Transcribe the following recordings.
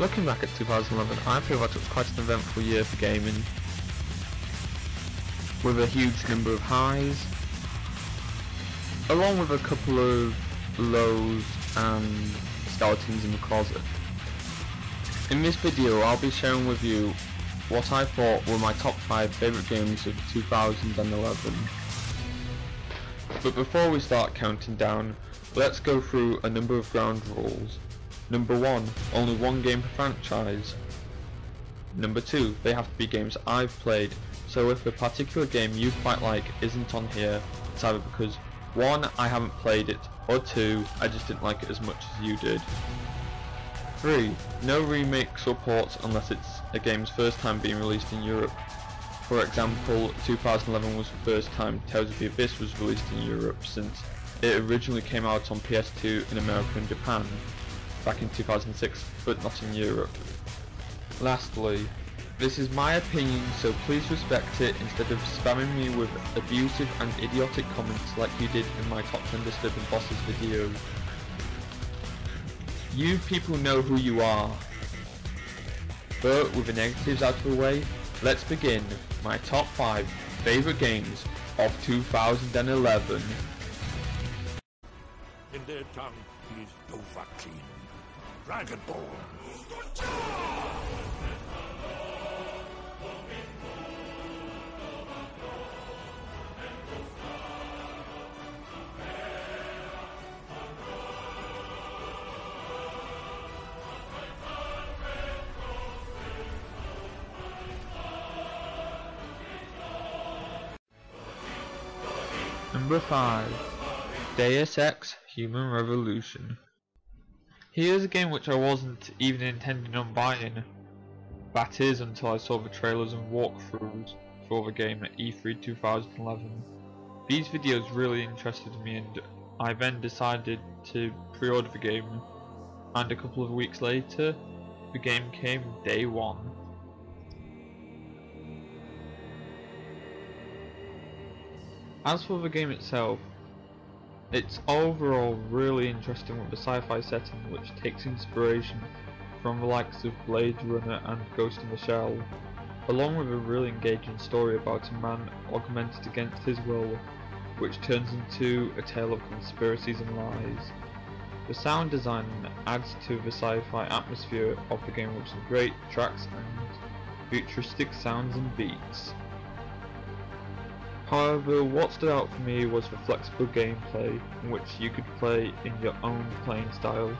Looking back at 2011, I feel that it was quite an eventful year for gaming, with a huge number of highs, along with a couple of lows and skeletons in the closet. In this video I'll be sharing with you what I thought were my top 5 favourite games of 2011. But before we start counting down, let's go through a number of ground rules. Number 1, only one game per franchise. Number 2, they have to be games I've played, so if a particular game you quite like isn't on here, it's either because 1, I haven't played it, or 2, I just didn't like it as much as you did. 3, no remakes or ports unless it's a game's first time being released in Europe. For example, 2011 was the first time Tales of the Abyss was released in Europe, since it originally came out on PS2 in America and Japan back in 2006, but not in Europe. Lastly, this is my opinion, so please respect it instead of spamming me with abusive and idiotic comments like you did in my top 10 disturbing bosses video. You people know who you are. But with the negatives out of the way, let's begin my top 5 favourite games of 2011. In their tongue, he is Dovahkiin, Dragonborn. Number 5, Deus Ex Human Revolution. Here's a game which I wasn't even intending on buying. That is, until I saw the trailers and walkthroughs for the game at E3 2011. These videos really interested me, and I then decided to pre-order the game, and a couple of weeks later the game came day one. As for the game itself, it's overall really interesting with the sci-fi setting, which takes inspiration from the likes of Blade Runner and Ghost in the Shell, along with a really engaging story about a man augmented against his will, which turns into a tale of conspiracies and lies. The sound design adds to the sci-fi atmosphere of the game with some great tracks and futuristic sounds and beats. However, what stood out for me was the flexible gameplay, in which you could play in your own playing style.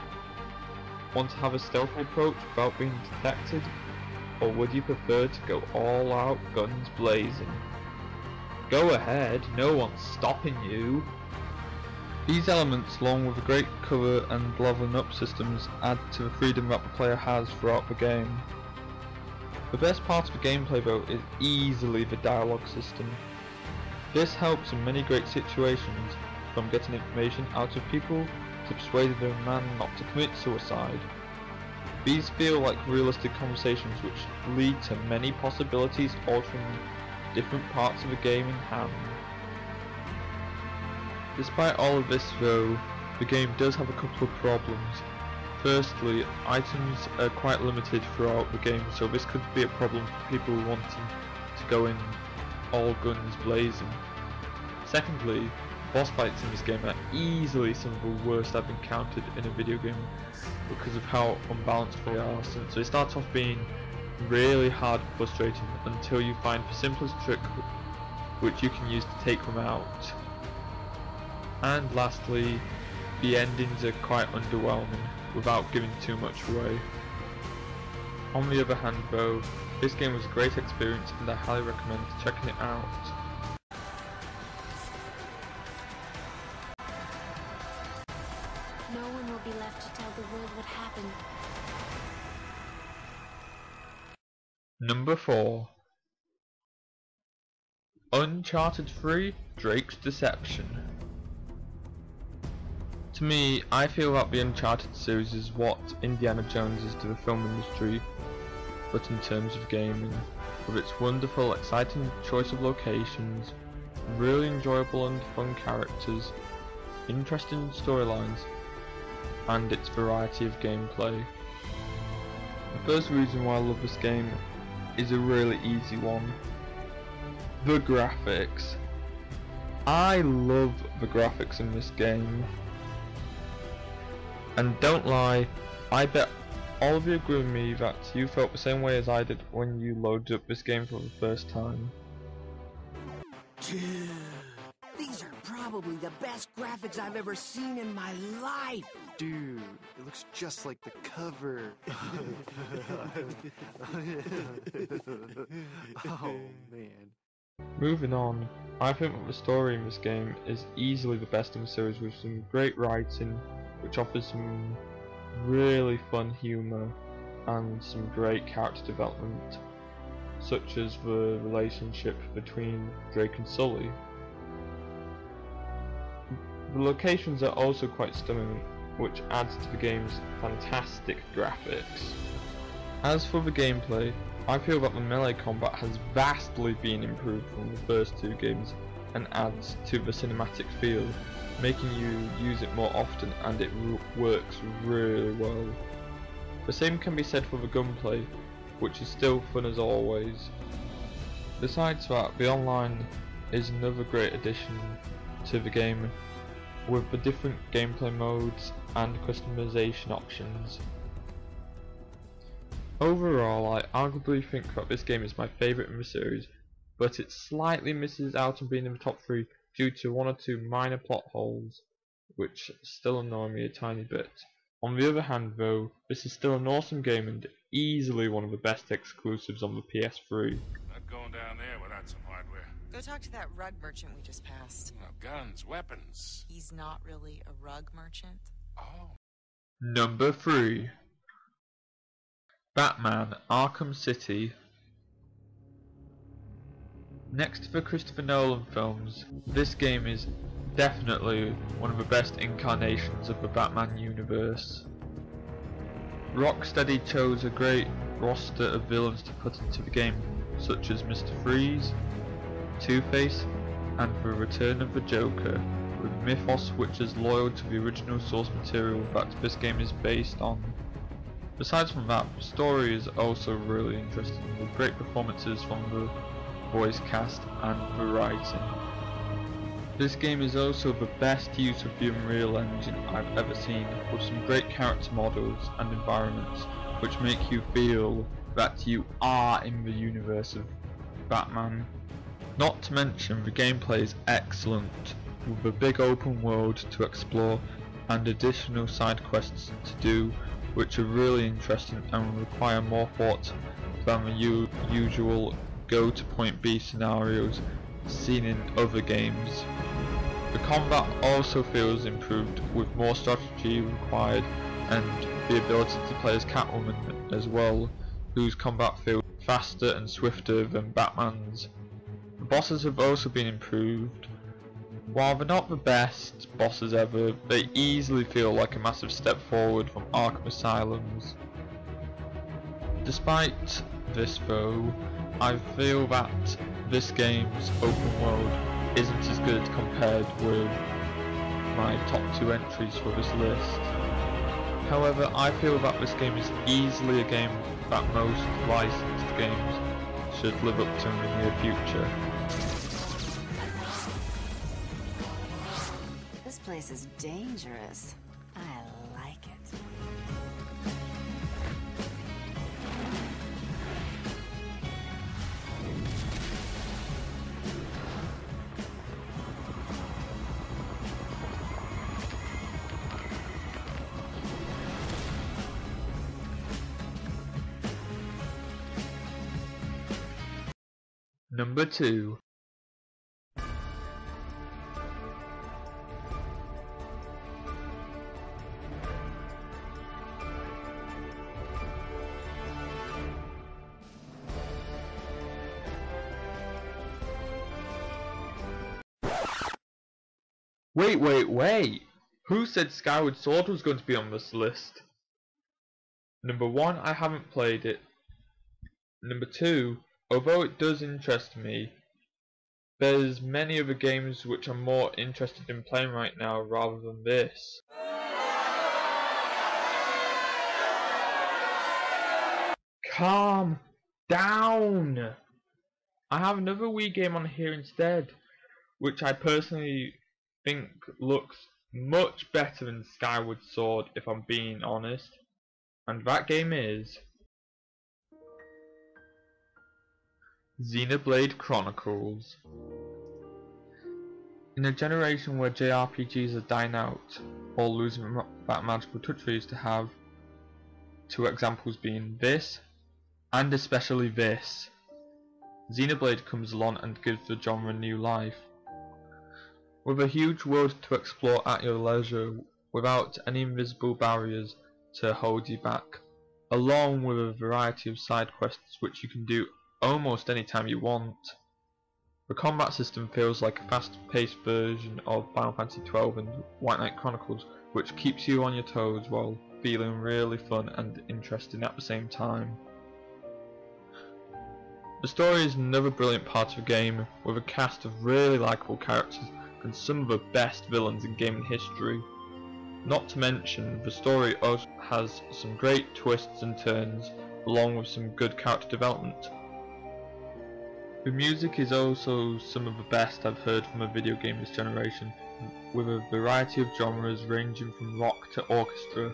Want to have a stealthy approach without being detected, or would you prefer to go all out guns blazing? Go ahead, no one's stopping you! These elements, along with the great cover and leveling up systems, add to the freedom that the player has throughout the game. The best part of the gameplay though is easily the dialogue system. This helps in many great situations, from getting information out of people to persuading a man not to commit suicide. These feel like realistic conversations which lead to many possibilities altering different parts of the game in hand. Despite all of this though, the game does have a couple of problems. Firstly, items are quite limited throughout the game, so this could be a problem for people wanting to go in all guns blazing. Secondly, boss fights in this game are easily some of the worst I've encountered in a video game because of how unbalanced they are, since they start off being really hard and frustrating until you find the simplest trick which you can use to take them out. And lastly, the endings are quite underwhelming without giving too much away. On the other hand though, this game was a great experience and I highly recommend checking it out. No one will be left to tell the world what happened. Number 4, Uncharted 3 Drake's Deception. To me, I feel that the Uncharted series is what Indiana Jones is to the film industry, but in terms of gaming, with its wonderful, exciting choice of locations, really enjoyable and fun characters, interesting storylines, and its variety of gameplay. The first reason why I love this game is a really easy one. The graphics. I love the graphics in this game. And don't lie, I bet all of you agree with me that you felt the same way as I did when you loaded up this game for the first time. Dude, these are probably the best graphics I've ever seen in my life. Dude, it looks just like the cover. Oh, man. Moving on, I think that the story in this game is easily the best in the series, with some great writing which offers some really fun humour and some great character development, such as the relationship between Drake and Sully. The locations are also quite stunning, which adds to the game's fantastic graphics. As for the gameplay, I feel that the melee combat has vastly been improved from the first two games and adds to the cinematic feel, making you use it more often, and it works really well. The same can be said for the gunplay, which is still fun as always. Besides that, the online is another great addition to the game, with the different gameplay modes and customization options. Overall, I arguably think that this game is my favourite in the series, but it slightly misses out on being in the top 3 due to one or two minor plot holes, which still annoy me a tiny bit. On the other hand though, this is still an awesome game and easily one of the best exclusives on the PS3. Not going down there without some hardware. Go talk to that rug merchant we just passed. Well, guns, weapons. He's not really a rug merchant. Oh. Number 3. Batman: Arkham City. Next to the Christopher Nolan films, this game is definitely one of the best incarnations of the Batman universe. Rocksteady chose a great roster of villains to put into the game, such as Mr. Freeze, Two-Face, and the return of the Joker, with mythos which is loyal to the original source material that this game is based on. Besides from that, the story is also really interesting, with great performances from the voice cast and the writing. This game is also the best use of the Unreal Engine I've ever seen, with some great character models and environments which make you feel that you are in the universe of Batman. Not to mention the gameplay is excellent, with a big open world to explore and additional side quests to do, which are really interesting and require more thought than the usual go to point B scenarios seen in other games. The combat also feels improved, with more strategy required and the ability to play as Catwoman as well, whose combat feels faster and swifter than Batman's. The bosses have also been improved. While they're not the best bosses ever, they easily feel like a massive step forward from Arkham Asylum's. Despite this though, I feel that this game's open world isn't as good compared with my top 2 entries for this list. However, I feel that this game is easily a game that most licensed games should live up to in the near future. This place is dangerous. I like it. Number 2. Wait! Who said Skyward Sword was going to be on this list? Number 1, I haven't played it. Number 2, although it does interest me, there's many other games which I'm more interested in playing right now rather than this. Calm down! I have another Wii game on here instead, which I personally think looks much better than Skyward Sword, if I'm being honest. And that game is Xenoblade Chronicles. In a generation where JRPGs are dying out, or losing that magical touch they used to have, two examples being this, and especially this, Xenoblade comes along and gives the genre new life. With a huge world to explore at your leisure, without any invisible barriers to hold you back, along with a variety of side quests which you can do almost any time you want. The combat system feels like a fast-paced version of Final Fantasy XII and White Knight Chronicles, which keeps you on your toes while feeling really fun and interesting at the same time. The story is another brilliant part of the game, with a cast of really likeable characters and some of the best villains in gaming history. Not to mention, the story also has some great twists and turns, along with some good character development. The music is also some of the best I've heard from a video game this generation, with a variety of genres ranging from rock to orchestra.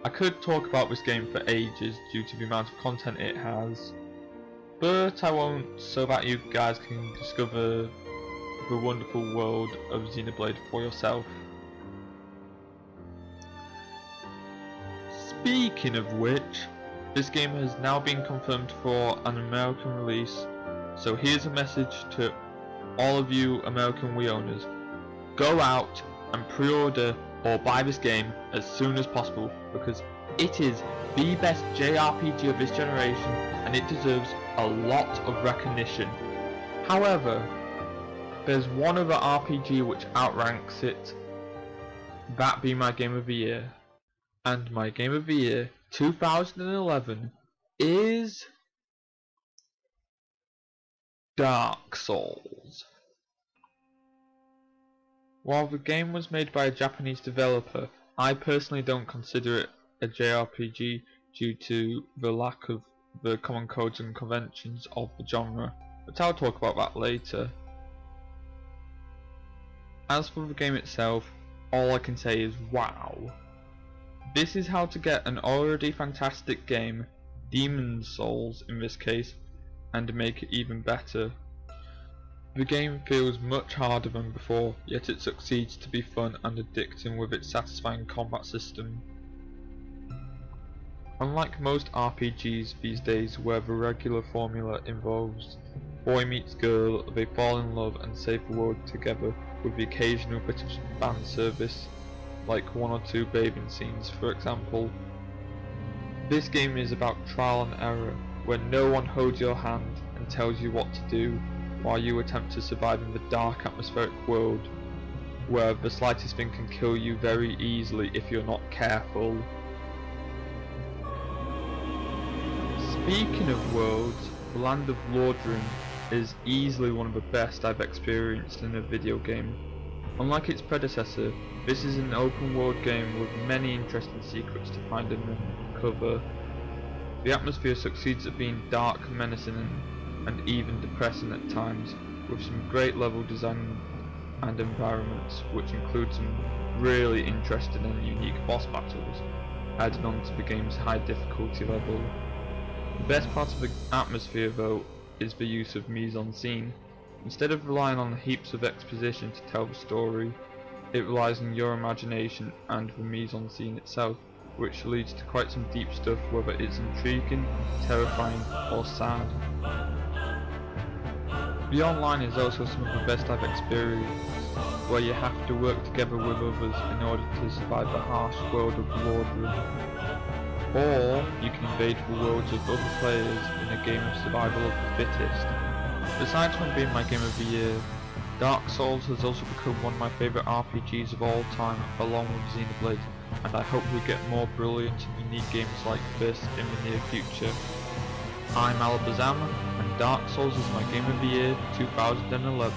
I could talk about this game for ages due to the amount of content it has, but I won't, so that you guys can discover the wonderful world of Xenoblade for yourself. Speaking of which, this game has now been confirmed for an American release, so here's a message to all of you American Wii owners. Go out and pre-order or buy this game as soon as possible, because it is the best JRPG of this generation and it deserves a lot of recognition. However, there's one other RPG which outranks it, that being my Game of the Year. And my Game of the Year 2011 is Dark Souls. While the game was made by a Japanese developer, I personally don't consider it a JRPG due to the lack of the common codes and conventions of the genre, but I'll talk about that later. As for the game itself, all I can say is wow. This is how to get an already fantastic game, Demon's Souls in this case, and make it even better. The game feels much harder than before, yet it succeeds to be fun and addicting with its satisfying combat system. Unlike most RPGs these days where the regular formula involves boy meets girl, they fall in love and save the world together with the occasional bit of fan service, like one or two bathing scenes for example. This game is about trial and error, where no one holds your hand and tells you what to do while you attempt to survive in the dark atmospheric world, where the slightest thing can kill you very easily if you're not careful. Speaking of worlds, the land of Lordran is easily one of the best I've experienced in a video game. Unlike its predecessor, this is an open world game with many interesting secrets to find and uncover. The atmosphere succeeds at being dark, menacing and even depressing at times, with some great level design and environments, which include some really interesting and unique boss battles, adding on to the game's high difficulty level. The best part of the atmosphere though is the use of mise-en-scene. Instead of relying on heaps of exposition to tell the story, it relies on your imagination and the mise-en-scene itself, which leads to quite some deep stuff, whether it's intriguing, terrifying or sad. The online is also some of the best I've experienced, where you have to work together with others in order to survive the harsh world of Lordran. Or you can invade the worlds of other players in a game of survival of the fittest. Besides from being my Game of the Year, Dark Souls has also become one of my favourite RPGs of all time, along with Xenoblade, and I hope we get more brilliant and unique games like this in the near future. I'm Alabzam, and Dark Souls is my Game of the Year 2011.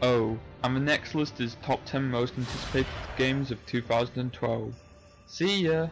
Oh, and the next list is top 10 most anticipated games of 2012. See ya!